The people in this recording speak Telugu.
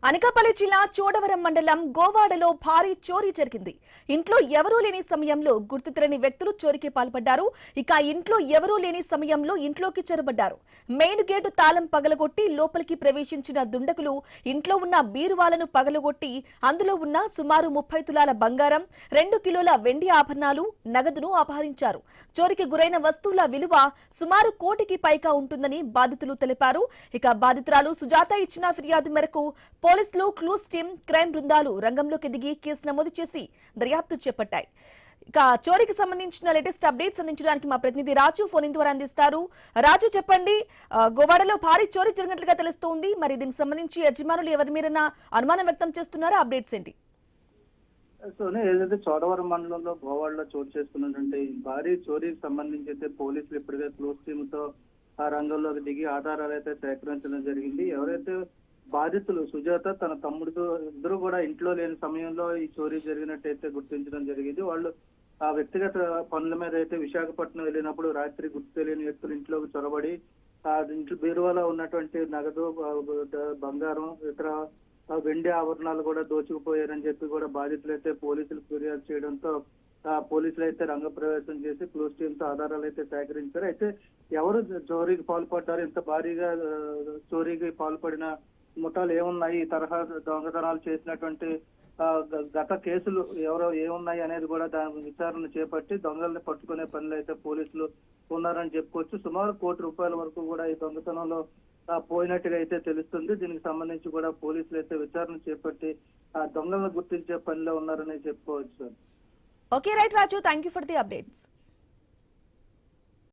అనకాపల్లి జిల్లా చోడవరం మండలం గోవాడలో భారీ చోరీ జరిగింది. ఇంట్లో ఎవరూ లేని సమయంలో గుర్తు తెలియని వ్యక్తులు చోరీకి పాల్పడ్డారు. ఇక ఇంట్లో ఎవరూ లేని సమయంలో ఇంట్లోకి చొరబడ్డారు. మెయిన్ గేటు తాళం పగలగొట్టి లోపలికి ప్రవేశించిన దుండగులు ఇంట్లో ఉన్న బీరువాలను పగలగొట్టి అందులో ఉన్న సుమారు 30 తులాల బంగారం, 2 కిలోల వెండి ఆభరణాలు, నగదును అపహరించారు. చోరీకి గురైన వస్తువుల విలువ సుమారు కోటికి పైగా ఉంటుందని బాధితులు తెలిపారు. ఇక బాధితురాలు సుజాత ఇచ్చిన ఫిర్యాదు మేరకు పోలీసులు, క్లూస్ టీం, క్రైమ్ బృందాలు రంగంలోకి దిగి కేసు నమోదు చేసి దర్యాప్తు చేపట్టాయి. ఇక చోరీకి సంబంధించిన లేటెస్ట్ అప్డేట్స్ అందించడానికి మా ప్రతినిధి రాజు ఫోన్ ద్వారా అందిస్తారు. రాజు, చెప్పండి, గోవాడలో భారీ చోరీ జరిగినట్లుగా తెలుస్తోంది. మరి దీనికి సంబంధించి యజమానులు ఎవరి మీద అనుమానం వ్యక్తం చేస్తున్నారో అప్డేట్స్ ఏంటి? ఏదైతే చోడవరం మండలంలో గోవాడలో చోటు చేసుకున్నటువంటి భారీ చోరీకి సంబంధించి అయితే పోలీసులు ఇప్పటికే క్లోజ్ టీమ్ తో ఆ రంగంలోకి దిగి ఆధారాలు అయితే సేకరించడం జరిగింది. ఎవరైతే బాధితులు సుజాత తన తమ్ముడితో ఇద్దరు కూడా ఇంట్లో లేని సమయంలో ఈ చోరీ జరిగినట్టయితే గుర్తించడం జరిగింది. వాళ్ళు ఆ వ్యక్తిగత పనుల మీద అయితే విశాఖపట్నం వెళ్ళినప్పుడు రాత్రి గుర్తు తెలియని వ్యక్తులు ఇంట్లోకి చొరబడి ఆ ఇంట్లో బీరువాలో ఉన్నటువంటి నగదు, బంగారం, ఇతర వెండి ఆభరణాలు కూడా దోచుకుపోయారని చెప్పి కూడా బాధితులు అయితే పోలీసులు ఫిర్యాదు చేయడంతో పోలీసులు అయితే రంగ ప్రవేశం చేసి క్లోజ్ టీమ్ తో ఆధారాలు అయితే సేకరించారు. అయితే ఎవరు చోరీకి పాల్పడ్డారు, ఇంత భారీగా చోరీకి పాల్పడిన ముఠాలు ఏమున్నాయి, ఈ తరహా దొంగతనాలు చేసినటువంటి గత కేసులు ఎవరో ఏమున్నాయి అనేది కూడా దాని విచారణ చేపట్టి దొంగల్ని పట్టుకునే పనులు అయితే పోలీసులు ఉన్నారని చెప్పుకోవచ్చు. సుమారు ₹1 కోటి వరకు కూడా ఈ దొంగతనంలో పోయినట్టుగా అయితే తెలుస్తుంది. దీనికి సంబంధించి కూడా పోలీసులు అయితే విచారణ చేపట్టి ఆ దొంగలను గుర్తించే పనిలో ఉన్నారని చెప్పుకోవచ్చు. Okay, right Raju, thank you for the updates.